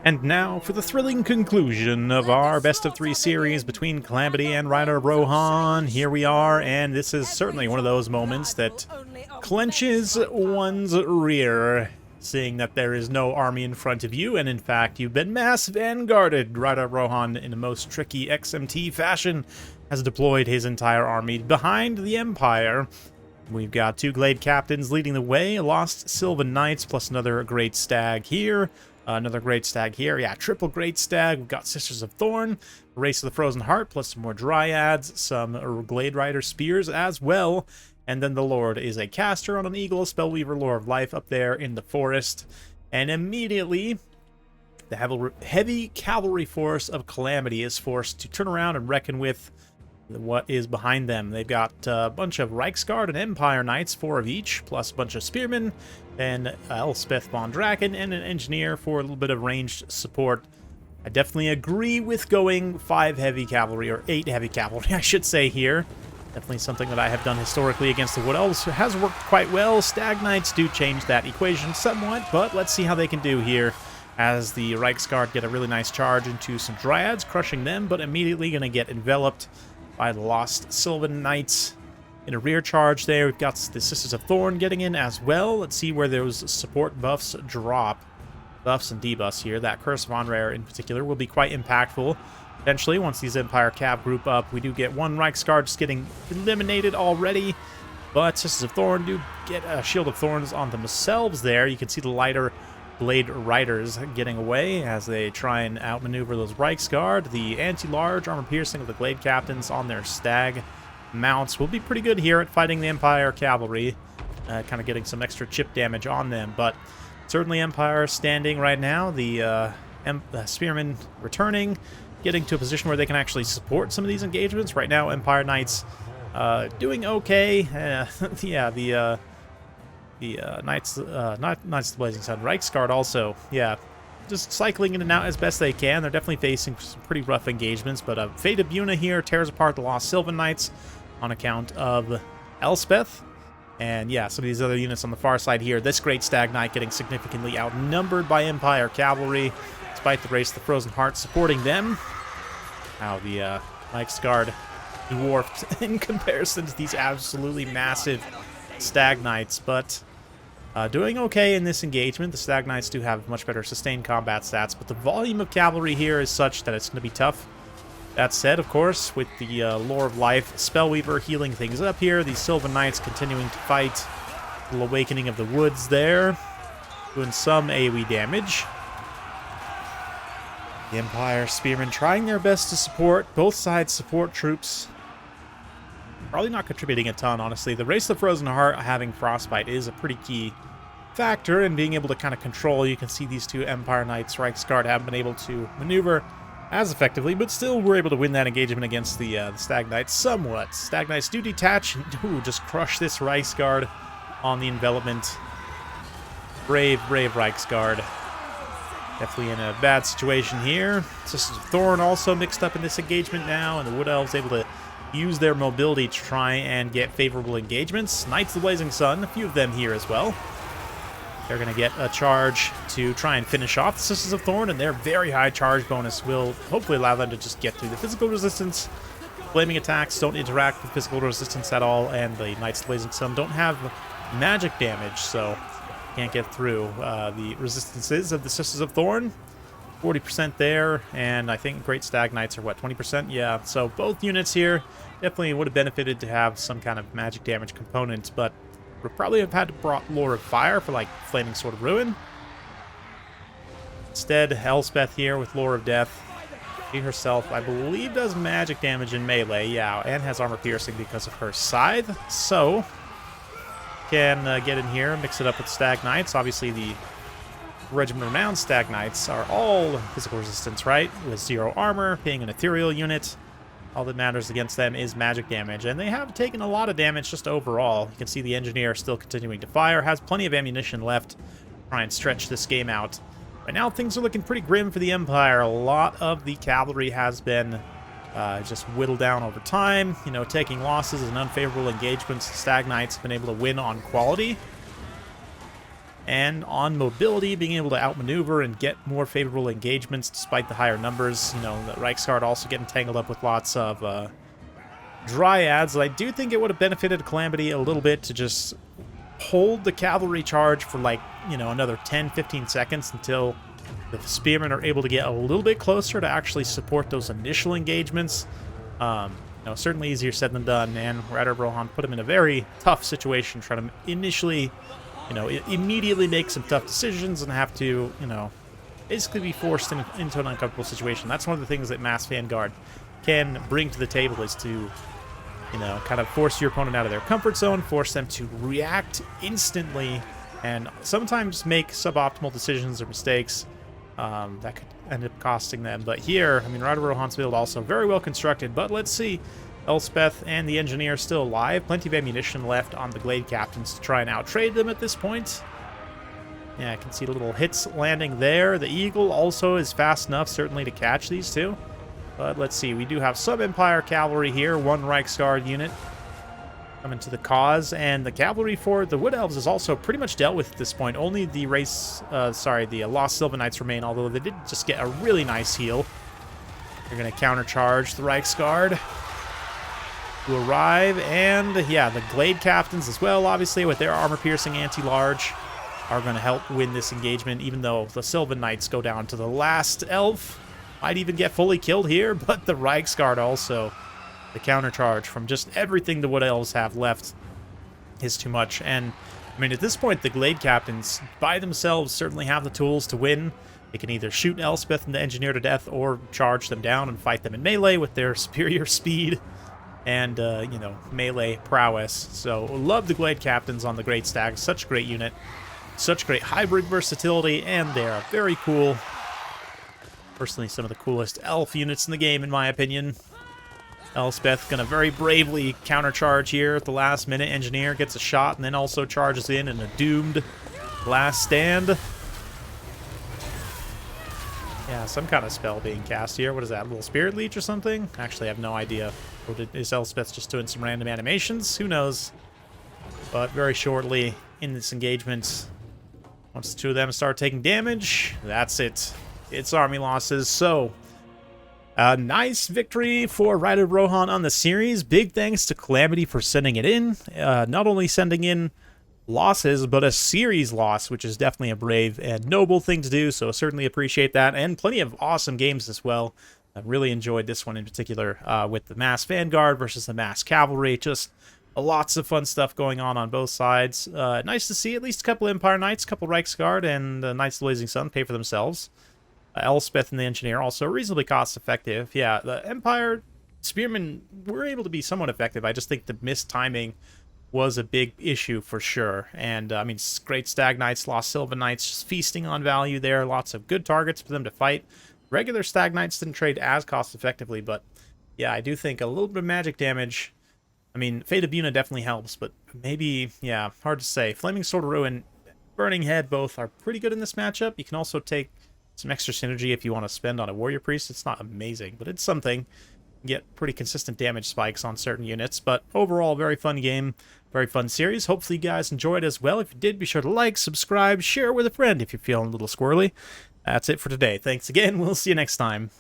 And now for the thrilling conclusion of our best of 3 series between Calamity and Ryder Rohan. Here we are, and this is certainly one of those moments that clenches one's rear, seeing that there is no army in front of you, and in fact you've been mass vanguarded. Ryder Rohan, in the most tricky XMT fashion, has deployed his entire army behind the Empire. We've got 2 Glade Captains leading the way, a lost Sylvan Knights, plus another Great Stag here. Another Great Stag here. Yeah, triple Great Stag. We've got Sisters of Thorn, Race of the Frozen Heart, plus some more Dryads, some Glade Rider Spears as well. And then the Lord is a caster on an Eagle, Spellweaver, Lore of Life up there in the forest. And immediately, the heavy cavalry force of Calamity is forced to turn around and reckon with what is behind them. They've got a bunch of Reiksguard and Empire Knights, 4 of each, plus a bunch of Spearmen, then Elspeth von Draken, and an Engineer for a little bit of ranged support. I definitely agree with going 5 heavy cavalry, or 8 heavy cavalry, I should say here. Definitely something that I have done historically against the Wood Elves. It has worked quite well. Stag Knights do change that equation somewhat, but let's see how they can do here, as the Reiksguard get a really nice charge into some Dryads, crushing them, but immediately going to get enveloped by the lost Sylvan Knights. In a rear charge there, we've got the Sisters of Thorn getting in as well. Let's see where those support buffs drop. Buffs and debuffs here. That Curse of Onrare in particular will be quite impactful. Eventually, once these Empire Cav group up, we do get 1 Reiksguard just getting eliminated already. But Sisters of Thorn do get a Shield of Thorns on themselves there. You can see the lighter Blade Riders getting away as they try and outmaneuver those Reiksguard. The anti-large armor piercing of the Glade Captains on their Stag mounts will be pretty good here at fighting the Empire Cavalry, kind of getting some extra chip damage on them. But certainly Empire standing right now. The Spearmen returning, getting to a position where they can actually support some of these engagements. Right now, Empire Knights doing okay. Yeah, the Knights of the Blazing Sun, Reiksguard also, yeah, just cycling in and out as best they can. They're definitely facing some pretty rough engagements, but Fate of Buna here tears apart the lost Sylvan Knights on account of Elspeth. And yeah, some of these other units on the far side here. This Great Stag Knight getting significantly outnumbered by Empire Cavalry, despite the Race of the Frozen Heart supporting them. Now the Reiksguard dwarfed in comparison to these absolutely massive Stag Knights, but doing okay in this engagement. The Stag Knights do have much better sustained combat stats, but the volume of cavalry here is such that it's going to be tough. That said, of course, with the Lore of Life, Spellweaver healing things up here, the Sylvan Knights continuing to fight. A little Awakening of the Woods there, doing some AoE damage. The Empire Spearmen trying their best to support. Both sides support troops. Probably not contributing a ton, honestly. The Race of the Frozen Heart having Frostbite is a pretty key factor in being able to kind of control. You can see these 2 Empire Knights, Reiksguard, haven't been able to maneuver as effectively, but still were able to win that engagement against the Stag Knights somewhat. Stag Knights do detach and do just crush this Reiksguard on the envelopment. Brave, brave Reiksguard. Definitely in a bad situation here. Sisters of Thorn also mixed up in this engagement now, and the Wood Elves able to use their mobility to try and get favorable engagements. Knights of the Blazing Sun, a few of them here as well. They're going to get a charge to try and finish off the Sisters of Thorn, and their very high charge bonus will hopefully allow them to just get through the physical resistance. Flaming attacks don't interact with physical resistance at all, and the Knights of the Blazing Sun don't have magic damage, so can't get through the resistances of the Sisters of Thorn. 40% there, and I think Great Stag Knights are, what, 20%? Yeah, so both units here definitely would have benefited to have some kind of magic damage component, but would probably have had to brought Lore of Fire for, like, Flaming Sword of Ruin. Instead, Elspeth here with Lore of Death. She herself, I believe, does magic damage in melee, yeah, and has armor piercing because of her scythe, so can get in here, mix it up with Stag Knights. Obviously, the Regiment of Renowned Stag Knights are all physical resistance, right? With 0 armor, being an ethereal unit. All that matters against them is magic damage, and they have taken a lot of damage just overall. You can see the Engineer still continuing to fire, has plenty of ammunition left to try and stretch this game out. Right now, things are looking pretty grim for the Empire. A lot of the cavalry has been just whittled down over time, you know, taking losses in unfavorable engagements. The Stag Knights have been able to win on quality. And on mobility, being able to outmaneuver and get more favorable engagements despite the higher numbers. You know, the Reichsguard also getting tangled up with lots of dryads. I do think it would have benefited Calamity a little bit to just hold the cavalry charge for, like, you know, another 10-15 seconds until the spearmen are able to get a little bit closer to actually support those initial engagements. You know, certainly easier said than done, and Rider Rohan put him in a very tough situation, trying to initially, you know, immediately make some tough decisions and have to, you know, basically be forced into an uncomfortable situation. That's one of the things that Mass Vanguard can bring to the table, is to, you know, kind of force your opponent out of their comfort zone, force them to react instantly, and sometimes make suboptimal decisions or mistakes that could end up costing them. But here, I mean, Rider Rohan's build also very well constructed, but let's see. Elspeth and the engineer still alive. Plenty of ammunition left on the Glade Captains to try and outtrade them at this point. Yeah, I can see the little hits landing there. The Eagle also is fast enough, certainly, to catch these two. But let's see, we do have some Empire cavalry here, one Reichsguard unit coming to the cause, and the cavalry for the Wood Elves is also pretty much dealt with at this point. Only the the Lost Sylvan Knights remain, although they did just get a really nice heal. They're going to countercharge the Reichsguard to arrive, and yeah, the Glade Captains as well, obviously, with their armor-piercing anti-large, are going to help win this engagement, even though the Sylvan Knights go down to the last elf. Might even get fully killed here, but the Reichsguard also, the countercharge from just everything the Wood Elves have left is too much. And, I mean, at this point, the Glade Captains, by themselves, certainly have the tools to win. They can either shoot Elspeth and the Engineer to death, or charge them down and fight them in melee with their superior speed and, you know, melee prowess. So, love the Glade Captains on the Great Stag. Such a great unit. Such great hybrid versatility, and they're very cool. Personally, some of the coolest elf units in the game, in my opinion. Elspeth gonna very bravely countercharge here at the last minute. Engineer gets a shot and then also charges in a doomed last stand. Yeah, some kind of spell being cast here. What is that, a little Spirit Leech or something? Actually, I have no idea. Or is Elspeth just doing some random animations? Who knows? But very shortly in this engagement, once the two of them start taking damage, that's it. It's army losses. So, a nice victory for Rider Rohan on the series. Big thanks to Calamity for sending it in. Not only sending in losses, but a series loss, which is definitely a brave and noble thing to do, so certainly appreciate that. And plenty of awesome games as well. I really enjoyed this one in particular, with the Mass Vanguard versus the Mass Cavalry. Just lots of fun stuff going on both sides. Nice to see at least a couple Empire Knights, a couple Reichsguard, and Knights of the Blazing Sun pay for themselves. Elspeth and the Engineer also reasonably cost-effective. Yeah, the Empire Spearmen were able to be somewhat effective. I just think the missed timing was a big issue for sure. And, I mean, great Stag Knights, Lost Sylvan Knights, just feasting on value there. Lots of good targets for them to fight. Regular Stag Knights didn't trade as cost-effectively, but, yeah, I do think a little bit of magic damage. I mean, Fate of Buna definitely helps, but maybe, yeah, hard to say. Flaming Sword of Ruin, Burning Head both are pretty good in this matchup. You can also take some extra synergy if you want to spend on a Warrior Priest. It's not amazing, but it's something. You get pretty consistent damage spikes on certain units, but overall, very fun game, very fun series. Hopefully you guys enjoyed as well. If you did, be sure to like, subscribe, share with a friend if you're feeling a little squirrely. That's it for today. Thanks again. We'll see you next time.